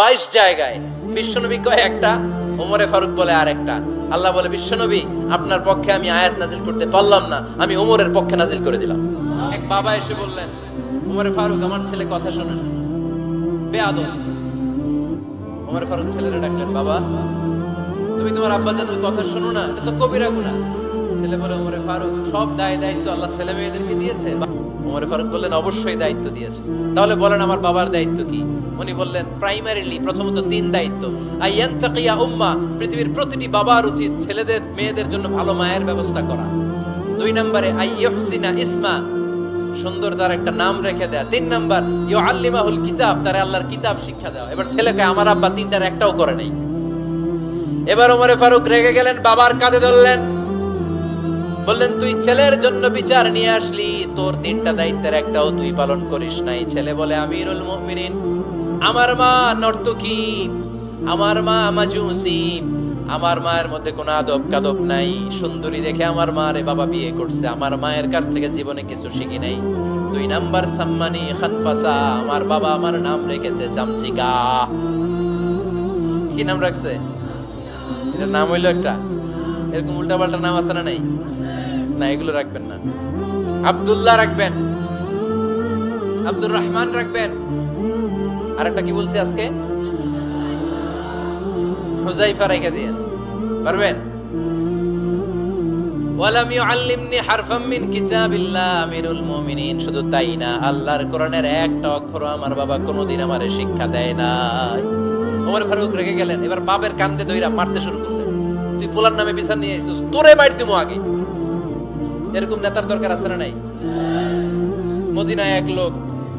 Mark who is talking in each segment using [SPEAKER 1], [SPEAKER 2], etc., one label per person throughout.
[SPEAKER 1] 22 জায়গায়। বিশ্বনবী কয় একটা, ওমরে ফারুক বলে আর একটা। আল্লাহ বলে, বিশ্বনবী আপনার পক্ষে আমি আয়াত নাজিল করতে পারলাম না, আমি ওমরের পক্ষে নাজিল করে দিলাম। এক বাবা এসে বললেন, ওমরে ফারুক আমার ছেলে কথা শোনে বেয়াদব। ওমরে ফারুক ছেলেরা ডাকলেন, বাবা তুমি তোমার আব্বাজানের কথা শোনো না, এটা তো কবিরা গুনাহ। ছেলে বলে, ওমরে ফারুক সব দায়িত্ব আল্লাহ ছেলে মেয়েদেরকে দিয়েছে। ওমরে ফারুক বললেন, অবশ্যই দায়িত্ব দিয়েছে। তাহলে বলেন আমার বাবার দায়িত্ব কি? উনি বললেন, প্রাইমারিলি প্রথমত 3 দায়িত্ব। আইয়ান তাকিয়া উম্মা, পৃথিবীর প্রতিটি বাবার উচিত ছেলেদের মেয়েদের জন্য ভালো মায়ের ব্যবস্থা করা। 2 নম্বরে আইয়ুহসিনা ইসমা, সুন্দর তার একটা নাম রেখে দেয়া। 3 নাম্বার ইউআল্লিমাহুল কিতাব, তার আল্লাহর কিতাব শিক্ষা দেওয়া। এবার ছেলেকে আমার আব্বা 3টার একটাও করে নাই। এবার ওমরে ফারুক রেগে গেলেন, বাবার কাঁধে ধরলেন, বললেন তুই ছেলের জন্য বিচার নিয়ে আসলি, তোর 3টা দায়িত্বের একটাও তুই পালন করিস নাই। ছেলে বলে, আমিরুল মুমিনিন আমার মা নর্তকী, আমার মা মাজুসি, আমার মায়ের মধ্যে কোনো আদব কাদব নাই, সুন্দরী দেখে আমার মারে বাবা বিয়ে করছে, আমার মায়ের কাছ থেকে জীবনে কিছু শিখি নাই। 2 নাম্বার সাম্মানি খানফাসা, আমার বাবা আমার নাম রেখেছে চামচিকা। কি নাম রাখছে? এটার নাম হইলো একটা, এরকম উল্টাপাল্টা নাম আছে না? নাই না, এগুলো রাখবেন না। আব্দুল্লাহ রাখবেন, আব্দুর রহমান রাখবেন। আর একটা কি বলছি আজকে? হুজাইফা রেখে দিয়ে পারবেন। ওয়ালাম ইউআল্লিমনি হারফাম মিন কিতাবিল্লাহ আমিরুল মুমিনিন, শুধু তাই না, আল্লাহর কোরআনের একটা অক্ষর আমার বাবা কোনোদিন আমারে শিক্ষা দেয় নাই। ওমর ফারুক রেগে গেলেন, এবার বাপের কান্দে দইরা মারতে শুরু করলেন। তুই পোলার নামে বিচার নিয়ে আইছিস, তোরে মার দিমু আগে। এরকম নেতার দরকার আছে না নাই? মদিনায় এক লোক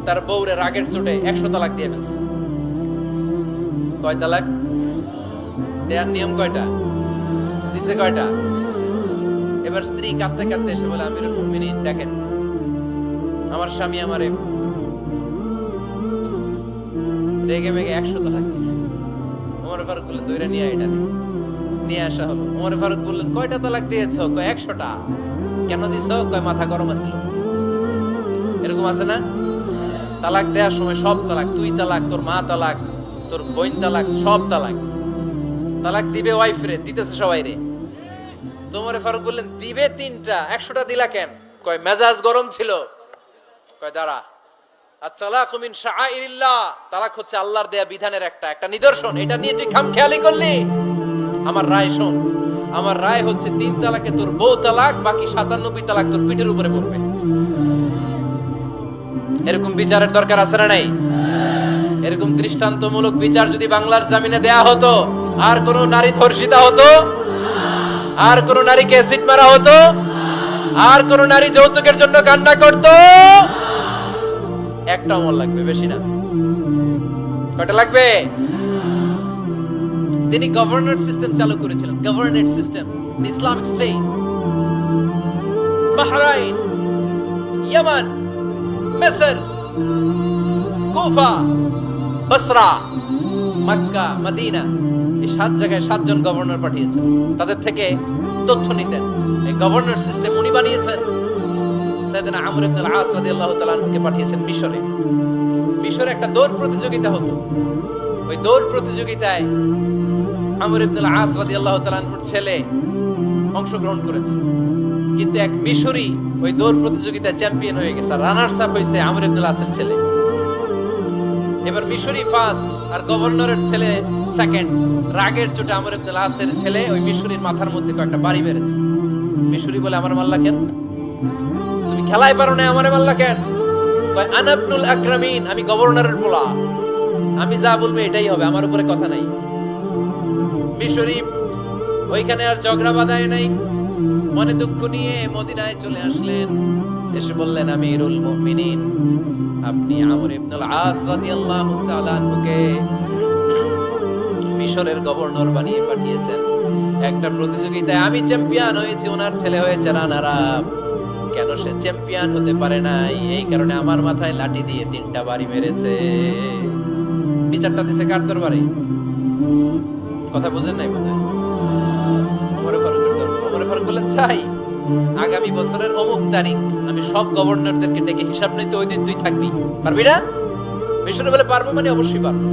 [SPEAKER 1] তার বউরে রাগের চোটে 100 তালাক দিয়ে ফেলছে। কয় তালাক দেয়ার নিয়ম কয়টা? দিছে কয়টা? এবার স্ত্রী কাঁদতে কাঁদতে এসে বলে, আমিরুল মুমিনিন দেখেন, আমার স্বামী আমারে রেগে মেগে 100 তালাক দিছে। ওমর ফারুক বললেন, দইরা নিয়ে এটা নিয়ে আসা হলো। ওমর ফারুক বললেন, কয়টা তালাক দিয়েছো? কয় 100টা। কেন দিছো? কয় মাথা গরম আছিল। এরকম আছে না? তালাক দেওয়ার সময় সব তালাক, তুই তালাক, তোর মা তালাক, তোর বোন তালাক, সব তালাক। তালাক দিবে ওয়াইফ রে, দিতেছে সবাই রে। ওমর ফারুক বললেন, দিবে 3টা, 100টা দিলা কেন? কয় মেজাজ গরম ছিল। কয় দাঁড়া, আত-তালাকু মিন শাআইরিল্লাহ, তালাক হচ্ছে আল্লাহর দেয়া বিধানের একটা নিদর্শন, এটা নিয়ে তুই খামখেয়ালি করলি। আমার রায় শোন, আমার রায় হচ্ছে 3 তালাকে তোর বউ তালাক, বাকি 97 তালাক তোর পিঠের উপরে পড়বে। এরকম বিচারের দরকার আছে না নাই? এরকম দৃষ্টান্তমূলক বিচার যদি বাংলার জমিনে দেয়া হতো, আর কোন নারী ধর্ষিতা হতো, আর কোন নারীকে অ্যাসিড মারা হতো, আর কোন নারী যৌতুকের জন্য কান্না করত? একটা অমর লাগবে, বেশি না। কয়টা লাগবে? তিনি গভর্নর সিস্টেম চালু করেছিলেন, governor system, Islamic state. Bahrain, ইয়ামান, মিসর, কুফা, বসরা, মক্কা, মদিনা, এই 7 জায়গায় 7 জন গভর্নর পাঠিয়েছেন, তাদের থেকে তথ্য নিতেন। এই গভর্নর সিস্টেম উনি বানিয়েছেন। সাইয়েদনা আমর ইবনে আল-আস রাদিয়াল্লাহু তাআলা আনহুকে পাঠিয়েছেন মিশরে। মিশরে একটা দৌড় প্রতিযোগিতা হতো। ওই দৌড় প্রতিযোগিতায় আমর ইবনে আল-আস রাদিয়াল্লাহু তাআলা আনহুর ছেলে অংশগ্রহণ করেছে, কিন্তু এক মিশরি ওই দৌড় প্রতিযোগিতায় চ্যাম্পিয়ন হয়ে গেছে। রানার্স আপ হয়েছে আমর ইবনে আল-আসের ছেলে। এবার মিশরি ফার্স্ট আর গভর্নরের ছেলে সেকেন্ড। রাগের চোটে আমর ইবনে আল-আসের ছেলে ওই মিশরির মাথার মধ্যে কয়েকটা বাড়ি মেরেছে। মিশরি বলে, আমার মাল্লা কেন? তুমি খেলায় পারো না, আমারে মাল্লা কেন? কয়, আনা ইবনুল আকরামিন, আমি গভর্নরের পোলা, আমি যা বলবো এটাই হবে, আমার উপরে কথা নাই। মিশরি ওইখানে আর ঝগড়া বাঁধায় নাই, মনে দুঃখ নিয়ে মদিনায় চলে আসলেন। এসে বললেন, আমিরুল মুমিনিন, আপনি আমর ইবনে আল-আস রাদিয়াল্লাহু তাআলা আনহুকে মিশরের গভর্নর বানিয়ে পাঠিয়েছেন। একটা প্রতিযোগিতায় আমি চ্যাম্পিয়ন হয়েছি, ওনার ছেলে হয়েছে রানার আপ। কেন সে চ্যাম্পিয়ন হতে পারে নাই? এই কারণে আমার মাথায় লাঠি দিয়ে 3টা বাড়ি মেরেছে। বিচারটা দিছে কার দরবারে? কথা বুঝেন নাই বোধহয়? ওমর ফারুকের দরবারে। ওমর ফারুক বললেন, তাই আগামী বছরের অমুক তারিখ আমি সব গভর্নরদেরকে ডেকে হিসাব নিতে, ওই দিন তুই থাকবি, পারবি না? মিশরে বলে, পারবো মানে অবশ্যই পারবো।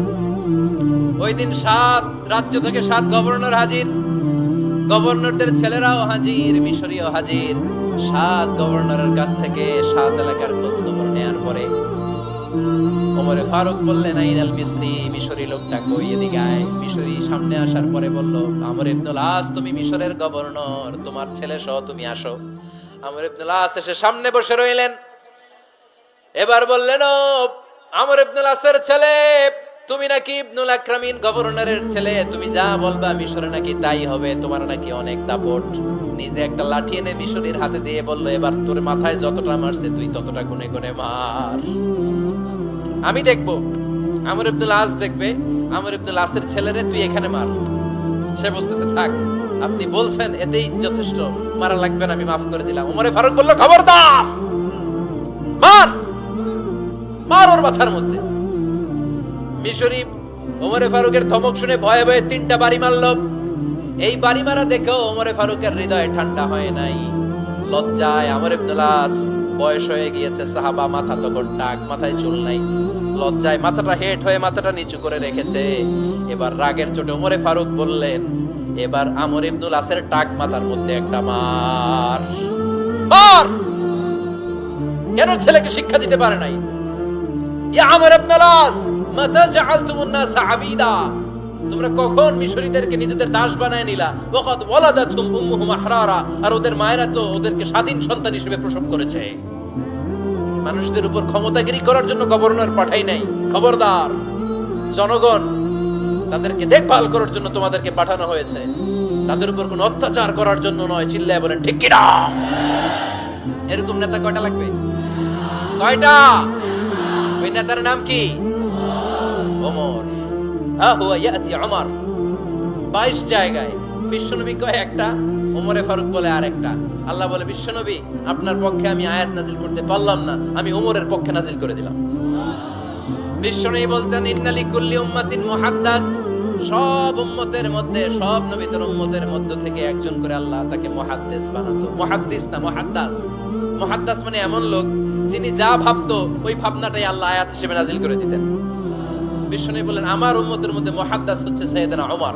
[SPEAKER 1] ওই দিন 7 রাজ্য থেকে 7 গভর্নর হাজির, গভর্নরদের ছেলেরাও হাজির, মিশরীয় হাজির। 7 গভর্নরের কাছ থেকে 7 এলাকার খোঁজ খবর নেয়ার পরে ওমরে ফারুক বললেন, আইনাল মিসরি, মিশরী লোকটা কই, এদিকে আয়। মিশরী সামনে আসার পরে বলল, আমর ইবনুল আস, তুমি মিশরের গভর্নর, তোমার ছেলে সহ তুমি আসো। আমর ইবনুল আস এসে সামনে বসে রইলেন। এবার বললেন, ও আমর ইবনুল আসের ছেলে, তুমি নাকি ইবনুল আকরামিন গভর্নরের ছেলে, তুমি যা বলবা মিশরে নাকি তাই হবে, তোমার নাকি অনেক দাপট। নিজে একটা লাঠি এনে মিশরীর হাতে দিয়ে বলল, এবার তোর মাথায় যতটা মারছে তুই ততটা গুনে গুনে মার, আমি দেখবো। আমর ইবনুল আস দেখবে, আমর ইবনুল আসের ছেলেরে তুই এখানে মার। সে বলতেছে, থাক, আপনি বলছেন এতেই যথেষ্ট, মারা লাগবে না, আমি মাফ করে দিলাম। ওমরে ফারুক বলল, খবরদার, মার, মার ওর মাথার মধ্যে। মিশরী ওমরে ফারুকের ধমক শুনে ভয়ে ভয়ে 3টা বাড়ি মারল। এই বাড়ি মারা দেখেও ওমরে ফারুকের হৃদয় ঠান্ডা হয় নাই। লজ্জায় আমর ইবনুল আস, বয়স হয়ে গিয়েছে, সাহাবা, মাথা তখন টাক, মাথায় চুল নাই, লজ্জায় মাথাটা হেট হয়ে মাথাটা নিচু করে রেখেছে। এবার রাগের চোটে ওমরে ফারুক বললেন, এবার আমর ইবনুল আসের টাক মাথার মধ্যে একটা মার, মার। কেন ছেলেকে শিক্ষা দিতে পারে নাই? ইয়া আমর ইবনুল আস, মাতা জাআলতুমুন নাস আবিদা, তোমরা কখন মিশরীদেরকে নিজেদের দাস বানায় নিলা? ওয়াকাদ ওয়ালাদাতুম উম্মুহুম আহরারা, আর ওদের মায়েরা তো ওদেরকে স্বাধীন সন্তান হিসেবে প্রসব করেছে। মানুষদের উপর ক্ষমতাগিরি করার জন্য গভর্নর পাঠাই নাই। খবরদার, জনগণ, তাদেরকে দেখভাল করার জন্য তোমাদেরকে পাঠানো হয়েছে, তাদের উপর কোনো অত্যাচার করার জন্য নয়। চিল্লায় বলেন ঠিক কিনা? এরকম নেতা কয়টা লাগবে? কয়টা? ওই নেতার নাম কি? ওমর। হা হুয়া ইয়াতি ওমর। 22 জায়গায় বিশ্বনবী কয় একটা, ওমরে ফারুক বলে আরেকটা। আল্লাহ বলে, বিশ্বনবী, আপনার পক্ষে আমি আয়াত নাজিল করতে পারলাম না, আমি ওমরের পক্ষে নাজিল করে দিলাম। বিশ্বনবী বলতেন, ইন্না লিকুল্লি উম্মাতিন মুহাদ্দাস, সব উম্মতের মধ্যে, সব নবীদের উম্মতের মধ্য থেকে একজন করে আল্লাহ তাকে মুহাদ্দিস বানাতো। মুহাদ্দিস না, মুহাদ্দাস। মুহাদ্দাস মানে এমন লোক যিনি যা ভাবতো ওই ভাবনাটাই আল্লাহ আয়াত হিসেবে নাজিল করে দিতেন। বিশ্বনবী বলেন, আমার উম্মতের মধ্যে মুহাদ্দাস হচ্ছে সাইয়েদনা ওমর।